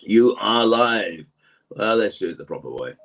You are live. Well, let's do it the proper way.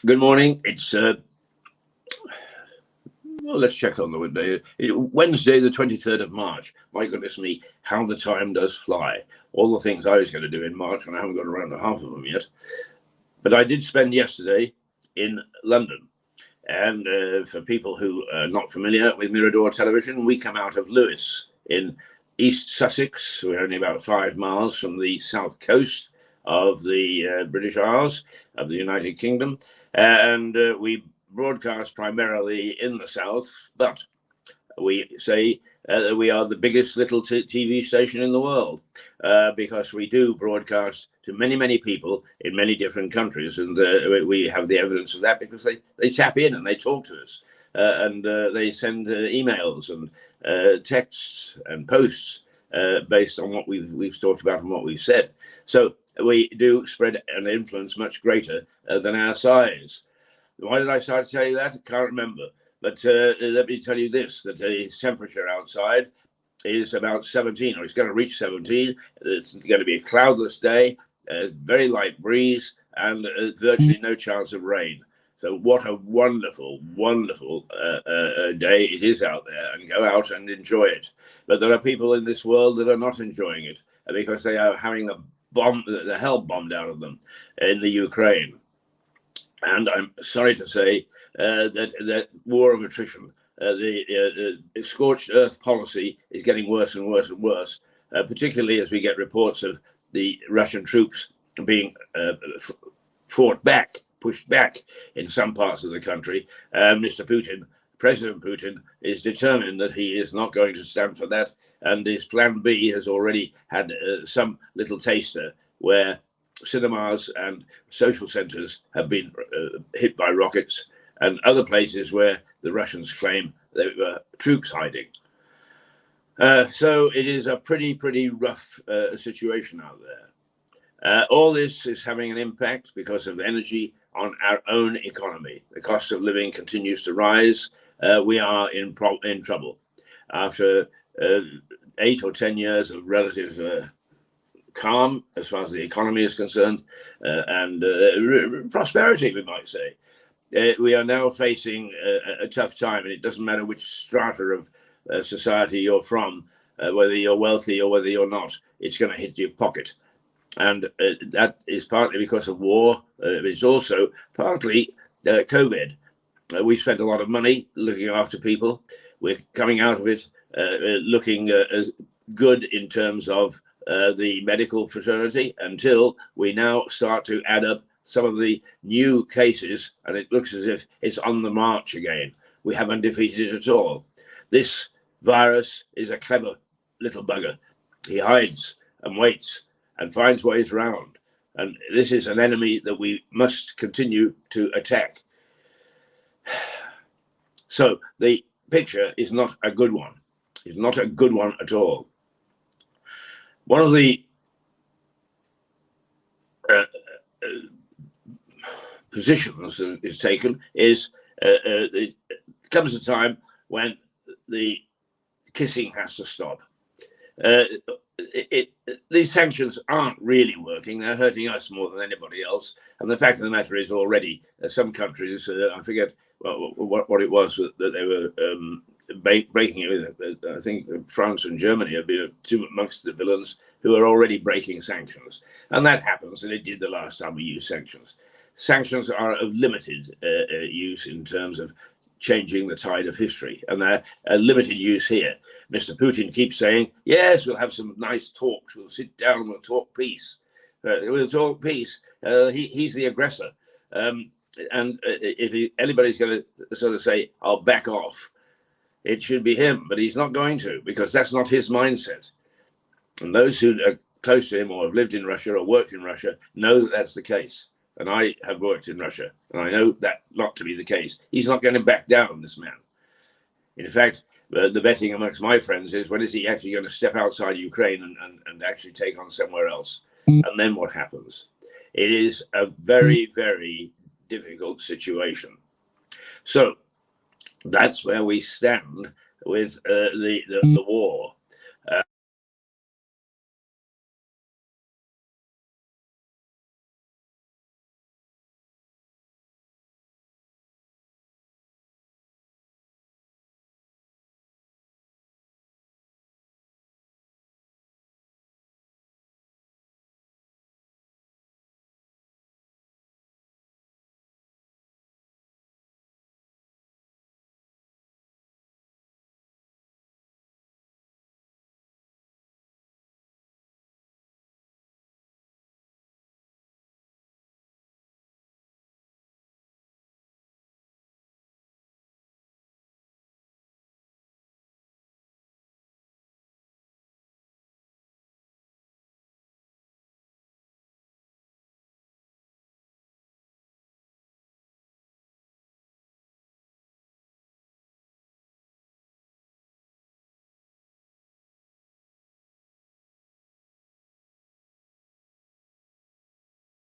Good morning. It's well, let's check on the day. Wednesday, the 23rd of March. My goodness me, how the time does fly. All the things I was going to do in March, and I haven't got around to half of them yet. But I did spend yesterday in London. And for people who are not familiar with Mirador Television, we come out of Lewes in East Sussex. We're only about 5 miles from the south coast of the British Isles of the United Kingdom. And we broadcast primarily in the south, but we say that we are the biggest little TV station in the world because we do broadcast to many, many people in many different countries. And we have the evidence of that because they tap in and they talk to us and they send emails and texts and posts based on what we've talked about and what we've said. So we do spread an influence much greater than our size. Why did I start to tell you that? I can't remember. But let me tell you this, that the temperature outside is about 17, or it's going to reach 17. It's going to be a cloudless day, very light breeze, and virtually no chance of rain. So what a wonderful, wonderful day it is out there, and go out and enjoy it. But there are people in this world that are not enjoying it because they are having the hell bombed out of them in the Ukraine. And I'm sorry to say that war of attrition, the scorched earth policy is getting worse and worse and worse, particularly as we get reports of the Russian troops being pushed back in some parts of the country. Mr. Putin, President Putin, is determined that he is not going to stand for that. And his plan B has already had some little taster where cinemas and social centers have been hit by rockets, and other places where the Russians claim there were troops hiding. So it is a pretty rough situation out there. All this is having an impact because of energy on our own economy. The cost of living continues to rise. We are in trouble. After 8 or 10 years of relative calm as far as the economy is concerned and prosperity, we might say. We are now facing a tough time, and it doesn't matter which strata of society you're from, whether you're wealthy or whether you're not, it's going to hit your pocket. And that is partly because of war. It's also partly COVID. We spent a lot of money looking after people. We're coming out of it looking as good in terms of the medical fraternity until we now start to add up some of the new cases, and it looks as if it's on the march again. We haven't defeated it at all. This virus is a clever little bugger. He hides and waits and finds ways around. And this is an enemy that we must continue to attack. So the picture is not a good one. It's not a good one at all. One of the positions that is taken is there comes a time when the kissing has to stop. These sanctions aren't really working. They're hurting us more than anybody else. And the fact of the matter is already some countries, I forget what it was that they were breaking it with. I think France and Germany have been two amongst the villains who are already breaking sanctions. And that happens, and it did the last time we used sanctions. Sanctions are of limited use in terms of changing the tide of history, and they're limited use here. Mr. Putin keeps saying, yes, we'll have some nice talks. We'll sit down and we'll talk peace. We'll talk peace. He's the aggressor. And if anybody's going to sort of say, "I'll back off," it should be him, but he's not going to, because that's not his mindset. And those who are close to him or have lived in Russia or worked in Russia know that that's the case. And I have worked in Russia, and I know that not to be the case. He's not going to back down, this man. In fact, the betting amongst my friends is, when is he actually going to step outside Ukraine and actually take on somewhere else? And then what happens? It is a very, very difficult situation. So that's where we stand with the war.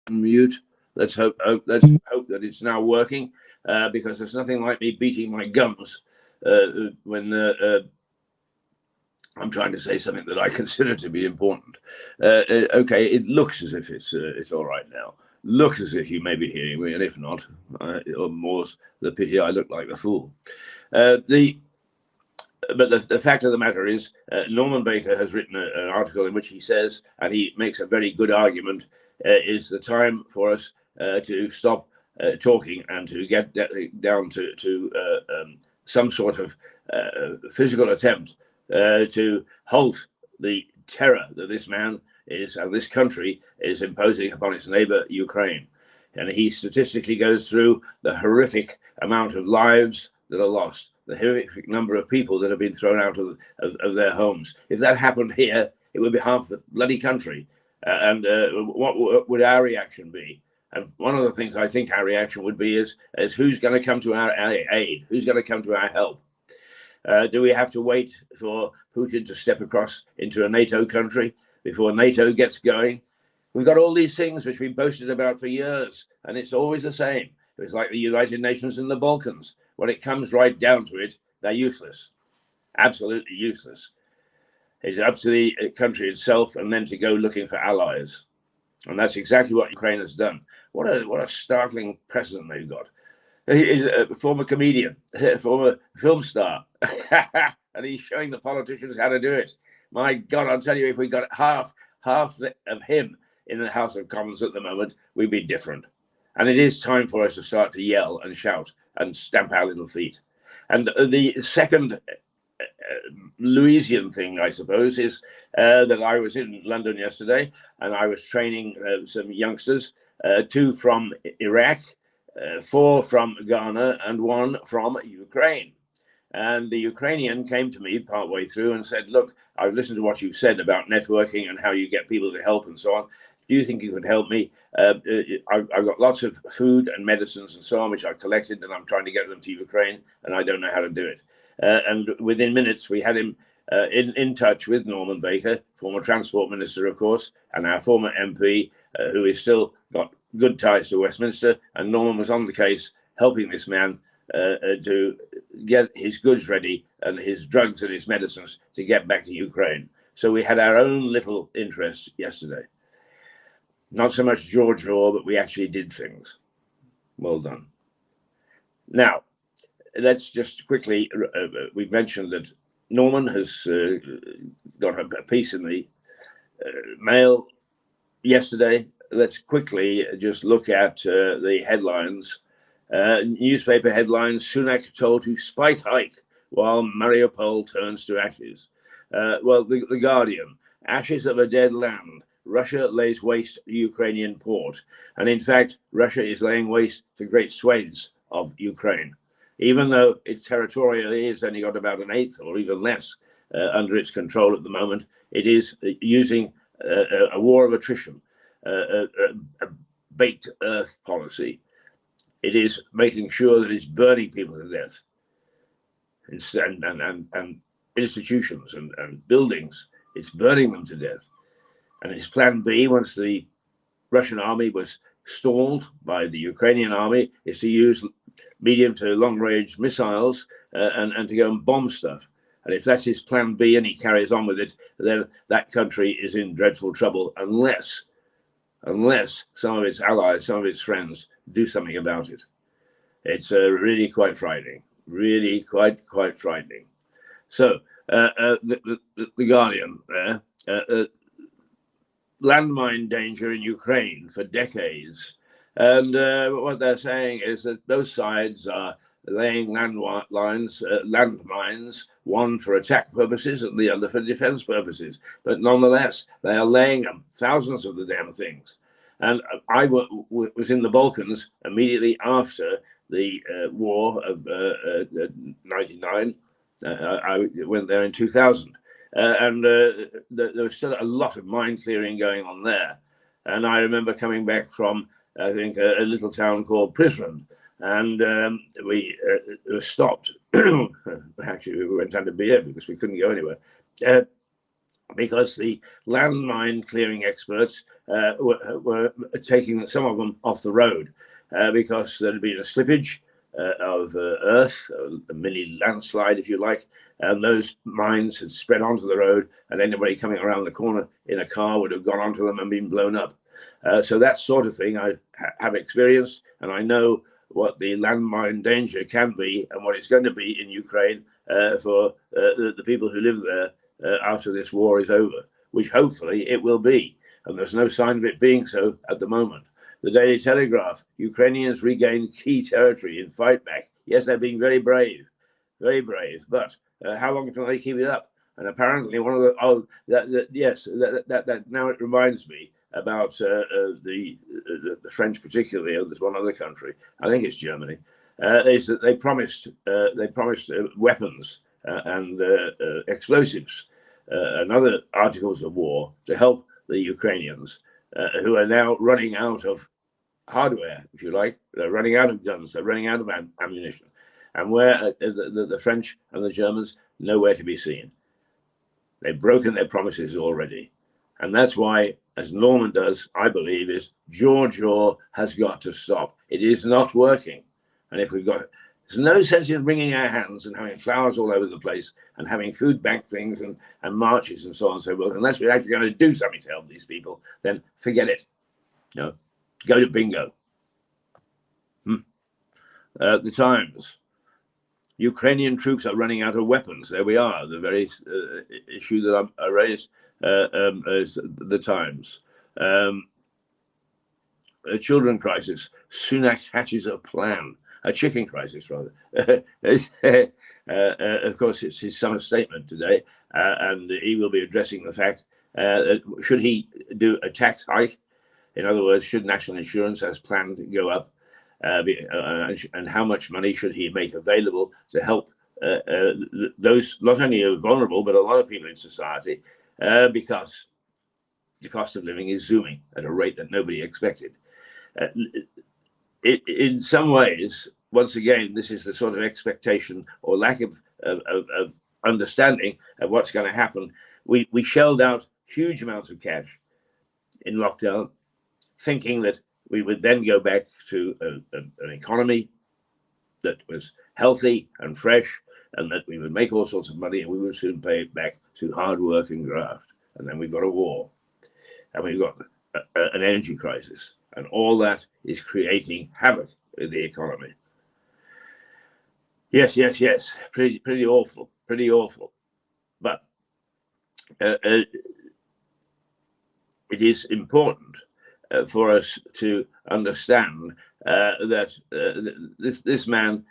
Mute. Let's hope that it's now working, because there's nothing like me beating my gums when I'm trying to say something that I consider to be important. Okay, it looks as if it's all right now. Looks as if you may be hearing me, and if not, or more's the pity I look like a fool. But the fact of the matter is, Norman Baker has written an article in which he says, and he makes a very good argument, is the time for us to stop talking and to get down to some sort of physical attempt to halt the terror that this man is, and this country is imposing upon its neighbor, Ukraine. And he statistically goes through the horrific amount of lives that are lost, the horrific number of people that have been thrown out of their homes. If that happened here, it would be half the bloody country. And what would our reaction be? And one of the things I think our reaction would be is who's going to come to our aid? Who's going to come to our help? Do we have to wait for Putin to step across into a NATO country before NATO gets going? We've got all these things which we boasted about for years, and it's always the same. It's like the United Nations in the Balkans. When it comes right down to it, they're useless, absolutely useless. It's up to the country itself, and then to go looking for allies. And that's exactly what Ukraine has done. What a startling precedent they've got. He's a former comedian, a former film star, and he's showing the politicians how to do it. My God, I'll tell you, if we got half of him in the House of Commons at the moment, we'd be different. And it is time for us to start to yell and shout and stamp our little feet. And the second Louisian thing, I suppose, is that I was in London yesterday, and I was training some youngsters, 2 from Iraq, 4 from Ghana, and 1 from Ukraine. And the Ukrainian came to me partway through and said, "Look, I've listened to what you've said about networking and how you get people to help and so on. Do you think you could help me? I've got lots of food and medicines and so on, which I've collected, and I'm trying to get them to Ukraine, and I don't know how to do it." And within minutes, we had him in touch with Norman Baker, former transport minister, of course, and our former MP, who is still got good ties to Westminster. And Norman was on the case, helping this man to get his goods ready and his drugs and his medicines to get back to Ukraine. So we had our own little interests yesterday. Not so much George law, but we actually did things. Well done. Now, let's just quickly, we've mentioned that Norman has got a piece in the Mail yesterday. Let's quickly just look at the headlines. Newspaper headlines: Sunak told to spike hike while Mariupol turns to ashes. Well, the Guardian: ashes of a dead land. Russia lays waste the Ukrainian port. And in fact, Russia is laying waste to great swathes of Ukraine, even though it territorially has only got about an eighth or even less under its control at the moment. It is using a war of attrition, a baked earth policy. It is making sure that it's burning people to death, and institutions and buildings. It's burning them to death. And its plan B, once the Russian army was stalled by the Ukrainian army, is to use medium to long range missiles and to go and bomb stuff. And if that's his plan B and he carries on with it, then that country is in dreadful trouble unless some of its allies, some of its friends do something about it. It's really quite frightening, really quite frightening. So the Guardian there, landmine danger in Ukraine for decades. And what they're saying is that both sides are laying landmines, one for attack purposes and the other for defense purposes. But nonetheless, they are laying them, thousands of the damn things. And I was in the Balkans immediately after the war of 99. I went there in 2000. And there was still a lot of mine clearing going on there. And I remember coming back from, I think, a little town called Prizren. And we were stopped. Actually, we went under beer because we couldn't go anywhere. Because the landmine clearing experts were taking some of them off the road because there had been a slippage of earth, a mini landslide, if you like, and those mines had spread onto the road, and anybody coming around the corner in a car would have gone onto them and been blown up. So that sort of thing I have experienced, and I know what the landmine danger can be and what it's going to be in Ukraine for the people who live there after this war is over, which hopefully it will be. And there's no sign of it being so at the moment. The Daily Telegraph, Ukrainians regain key territory in fight back. Yes, they're being very brave, but how long can they keep it up? And apparently one of the, now it reminds me about the French particularly, there's one other country, I think it's Germany, is that they promised weapons and explosives and other articles of war to help the Ukrainians who are now running out of hardware, if you like. They're running out of guns, they're running out of ammunition. And where the French and the Germans, nowhere to be seen. They've broken their promises already. And that's why, as Norman does, I believe, is jaw has got to stop. It is not working. And if we've got, there's no sense in wringing our hands and having flowers all over the place and having food bank things and marches and so on and so forth. Unless we're actually going to do something to help these people, then forget it. No, go to bingo. The Times. Ukrainian troops are running out of weapons. There we are. The very issue that I raised is the Times. A children crisis. Sunak hatches a plan. A chicken crisis, rather. Of course, it's his summer statement today, and he will be addressing the fact that should he do a tax hike? In other words, should national insurance as planned go up? And how much money should he make available to help those not only are vulnerable, but a lot of people in society, because the cost of living is zooming at a rate that nobody expected. In some ways, once again, this is the sort of expectation or lack of understanding of what's going to happen. We shelled out huge amounts of cash in lockdown, thinking that we would then go back to an economy that was healthy and fresh, and that we would make all sorts of money, and we would soon pay it back through hard work and graft. And then we've got a war, and we've got an energy crisis, and all that is creating havoc in the economy. Yes. Pretty awful. But it is important for us to understand that this man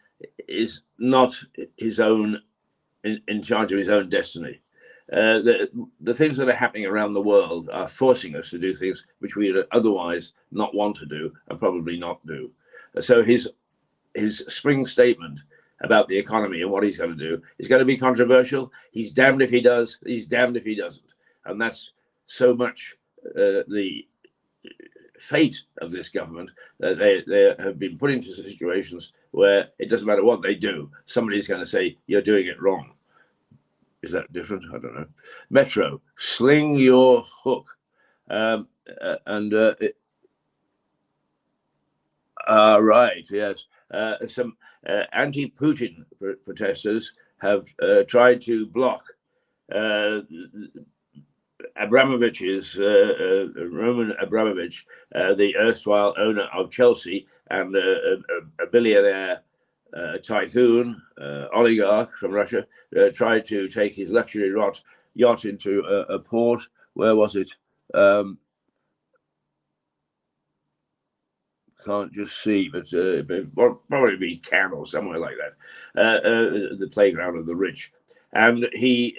is not his own in charge of his own destiny. The things that are happening around the world are forcing us to do things which we would otherwise not want to do and probably not do. So his spring statement about the economy and what he's going to do is going to be controversial. He's damned if he does. He's damned if he doesn't. And that's so much the fate of this government. They have been put into situations where it doesn't matter what they do. Somebody's going to say, you're doing it wrong. Is that different? I don't know. Metro, sling your hook. Right, yes. Some anti-Putin protesters have tried to block Abramovich's Roman Abramovich, the erstwhile owner of Chelsea and a billionaire tycoon, oligarch from Russia, tried to take his luxury yacht into a port. Where was it? Can't just see, but probably be Cannes or somewhere like that, the playground of the rich. And it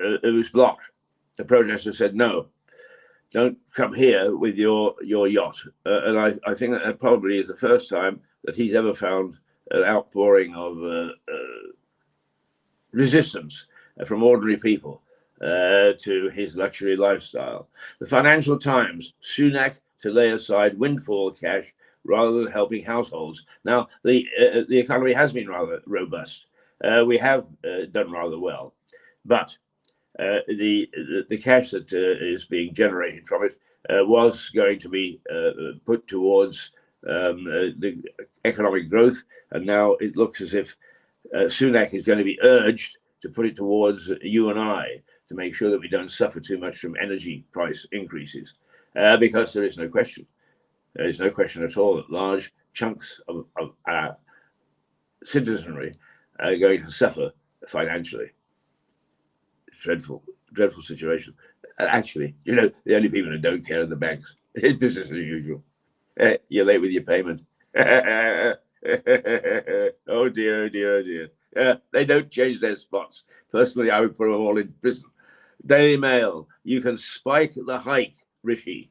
was blocked. The protesters said, no, don't come here with your yacht. And I think that probably is the first time that he's ever found an outpouring of resistance from ordinary people to his luxury lifestyle. The Financial Times, Sunak to lay aside windfall cash rather than helping households. Now, the economy has been rather robust. We have done rather well, but the cash that is being generated from it was going to be put towards the economic growth, and now it looks as if Sunak is going to be urged to put it towards you and I to make sure that we don't suffer too much from energy price increases, because there is no question. There is no question at all that large chunks of our citizenry are going to suffer financially. Dreadful, dreadful situation. Actually, the only people who don't care are the banks. It's business as usual. You're late with your payment. Oh dear, oh dear, oh dear. They don't change their spots. Personally, I would put them all in prison. Daily Mail, you can spike the hike, Rishi.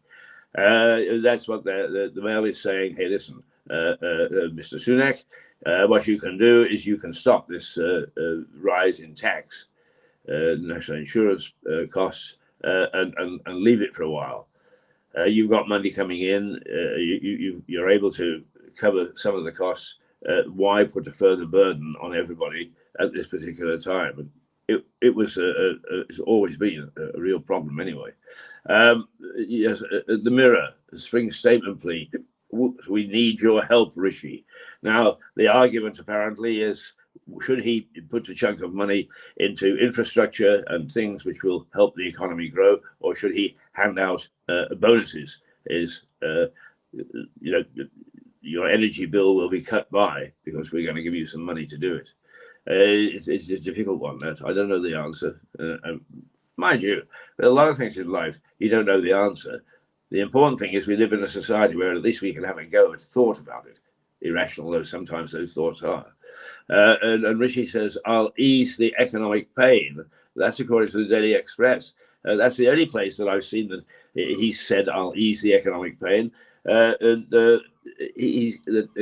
That's what the Mail is saying. Hey, listen, Mr. Sunak, what you can do is you can stop this rise in tax, national insurance costs, and leave it for a while. You've got money coming in. You're able to cover some of the costs. Why put a further burden on everybody at this particular time? And it's always been a real problem anyway. Yes, the Mirror, the spring statement plea. We need your help, Rishi. Now, the argument apparently is, should he put a chunk of money into infrastructure and things which will help the economy grow, or should he hand out bonuses? Your energy bill will be cut by because we're going to give you some money to do it. It's a difficult one. That I don't know the answer. Mind you, there are a lot of things in life you don't know the answer. The important thing is we live in a society where at least we can have a go at thought about it, irrational though sometimes those thoughts are. And Rishi says, I'll ease the economic pain. That's according to the Daily Express. That's the only place that I've seen that he said, I'll ease the economic pain. And the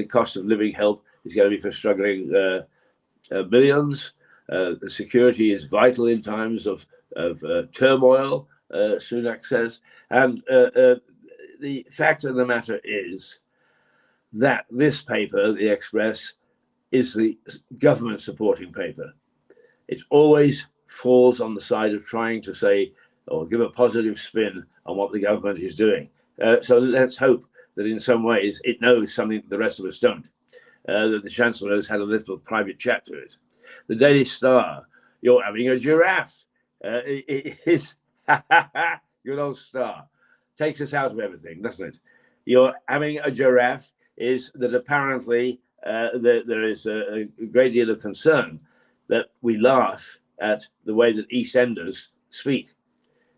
cost of living help is going to be for struggling millions. The security is vital in times of turmoil, Sunak says. And the fact of the matter is that this paper, the Express, is the government supporting paper. It always falls on the side of trying to say or give a positive spin on what the government is doing. So let's hope that in some ways it knows something the rest of us don't, that the Chancellor has had a little private chat to it. The Daily Star, you're having a giraffe. It is good old Star. Takes us out of everything, doesn't it? You're having a giraffe is that apparently there is a great deal of concern that we laugh at the way that EastEnders speak,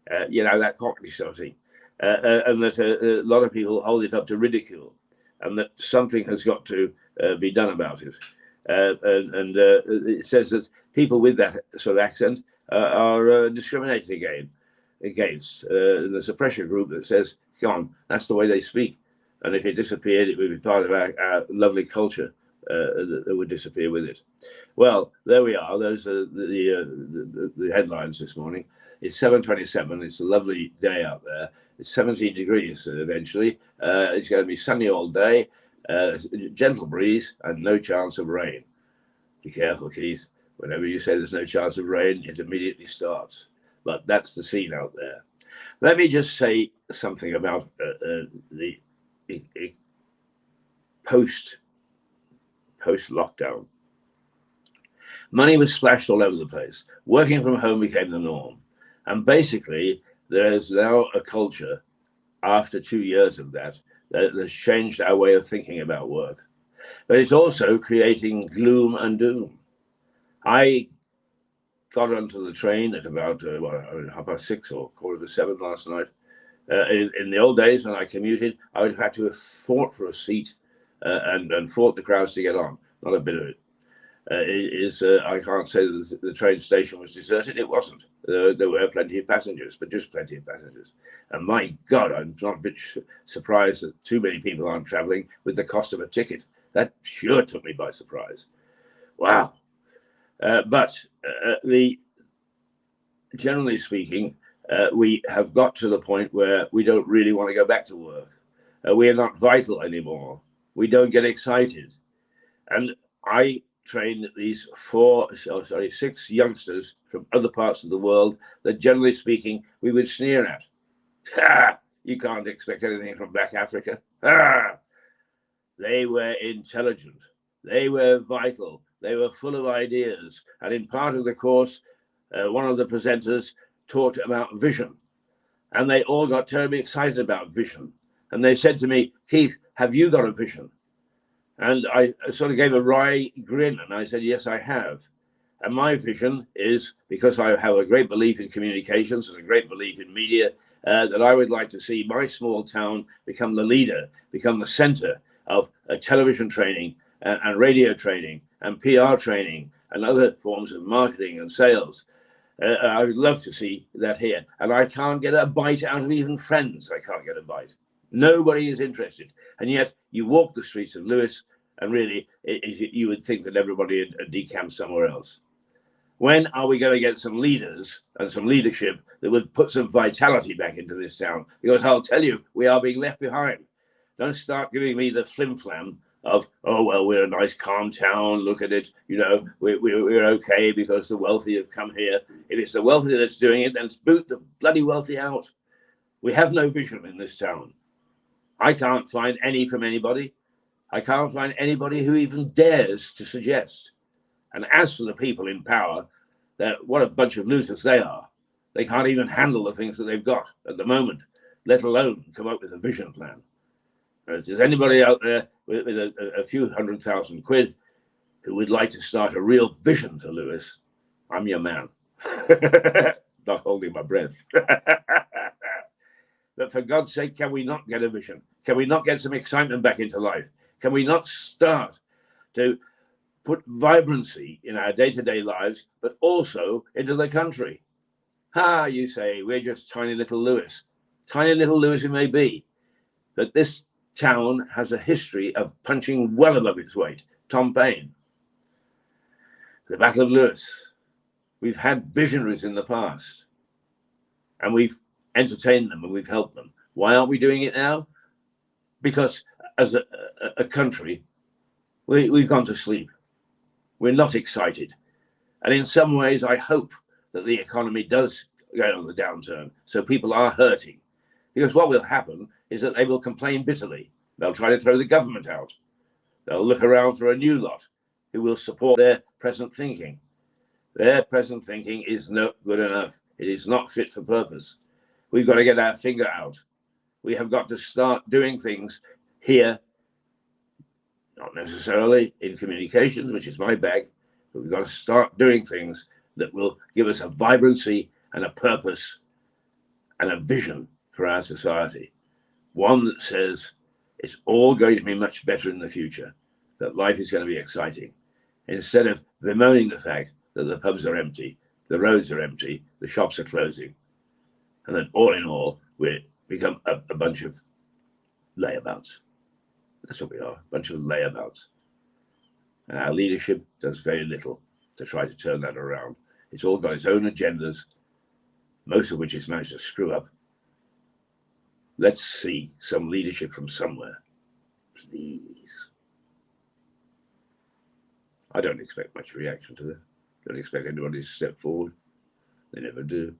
that Cockney sort of thing, and that a lot of people hold it up to ridicule, and that something has got to be done about it. And it says that people with that sort of accent are discriminated against. There's a pressure group that says, come on, that's the way they speak. And if it disappeared, it would be part of our lovely culture that would disappear with it. Well, there we are. Those are the headlines this morning. It's 7:27. It's a lovely day out there. It's 17 degrees eventually. It's going to be sunny all day, gentle breeze, and no chance of rain. Be careful, Keith. Whenever you say there's no chance of rain, it immediately starts. But that's the scene out there. Let me just say something about the post-lockdown. Money was splashed all over the place. Working from home became the norm. And basically, there is now a culture, after 2 years of that has changed our way of thinking about work. But it's also creating gloom and doom. I got onto the train at about 6:30 or 7:15 last night. In the old days when I commuted, I would have had to have fought for a seat and fought the crowds to get on. Not a bit of it. I can't say that the train station was deserted. It wasn't. There were plenty of passengers, but just plenty of passengers. And my God, I'm not a bit surprised that too many people aren't traveling with the cost of a ticket. That sure took me by surprise. Wow. But generally speaking, we have got to the point where we don't really want to go back to work. We are not vital anymore. We don't get excited. And I trained these 6 youngsters from other parts of the world that, generally speaking, we would sneer at. Ha! You can't expect anything from Black Africa. Ha! They were intelligent. They were vital. They were full of ideas. And in part of the course, one of the presenters talked about vision. And they all got terribly excited about vision. And they said to me, Keith, have you got a vision? And I sort of gave a wry grin and I said, yes, I have. And my vision is, because I have a great belief in communications and a great belief in media, that I would like to see my small town become the leader, become the center of television training and radio training and PR training and other forms of marketing and sales. I would love to see that here. And I can't get a bite out of even friends. I can't get a bite. Nobody is interested. And yet you walk the streets of Lewis and really you would think that everybody had decamped somewhere else. When are we going to get some leaders and some leadership that would put some vitality back into this town? Because I'll tell you, we are being left behind. Don't start giving me the flim-flam of, oh, well, we're a nice, calm town. Look at it. You know, we're okay because the wealthy have come here. If it's the wealthy that's doing it, then boot the bloody wealthy out. We have no vision in this town. I can't find any from anybody. I can't find anybody who even dares to suggest. And as for the people in power, what a bunch of losers they are. They can't even handle the things that they've got at the moment, let alone come up with a vision plan. If there's anybody out there with a few £100,000 who would like to start a real vision for Lewis, I'm your man. Not holding my breath. But for God's sake, can we not get a vision? Can we not get some excitement back into life? Can we not start to put vibrancy in our day-to-day lives, but also into the country? You say, we're just tiny little Lewis. Tiny little Lewis it may be, but this town has a history of punching well above its weight. Tom Paine, the Battle of Lewis. We've had visionaries in the past, and we've entertained them and we've helped them. Why aren't we doing it now? Because as a country, we've gone to sleep. We're not excited. And in some ways, I hope that the economy does go on the downturn, so people are hurting. Because what will happen is that they will complain bitterly. They'll try to throw the government out. They'll look around for a new lot who will support their present thinking. Their present thinking is not good enough. It is not fit for purpose. We've got to get our finger out. We have got to start doing things here, not necessarily in communications, which is my bag, but we've got to start doing things that will give us a vibrancy and a purpose and a vision for our society. One that says it's all going to be much better in the future, that life is going to be exciting, instead of bemoaning the fact that the pubs are empty, the roads are empty, the shops are closing, and that all in all, we become a bunch of layabouts. That's what we are, a bunch of layabouts. And our leadership does very little to try to turn that around. It's all got its own agendas, most of which it's managed to screw up. Let's see some leadership from somewhere, please. I don't expect much reaction to this. Don't expect anybody to step forward. They never do.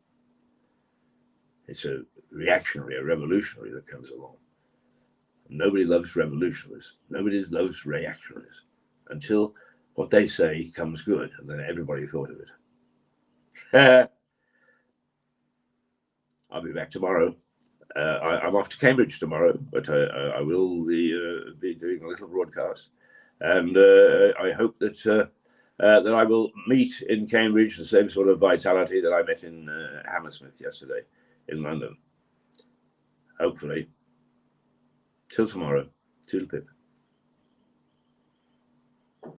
It's a reactionary, a revolutionary that comes along. Nobody loves revolutionaries. Nobody loves reactionaries until what they say comes good, and then everybody thought of it. I'll be back tomorrow. I'm off to Cambridge tomorrow, but I will be doing a little broadcast, and I hope that that I will meet in Cambridge the same sort of vitality that I met in Hammersmith yesterday in London. Hopefully. Till tomorrow. Toodle pip.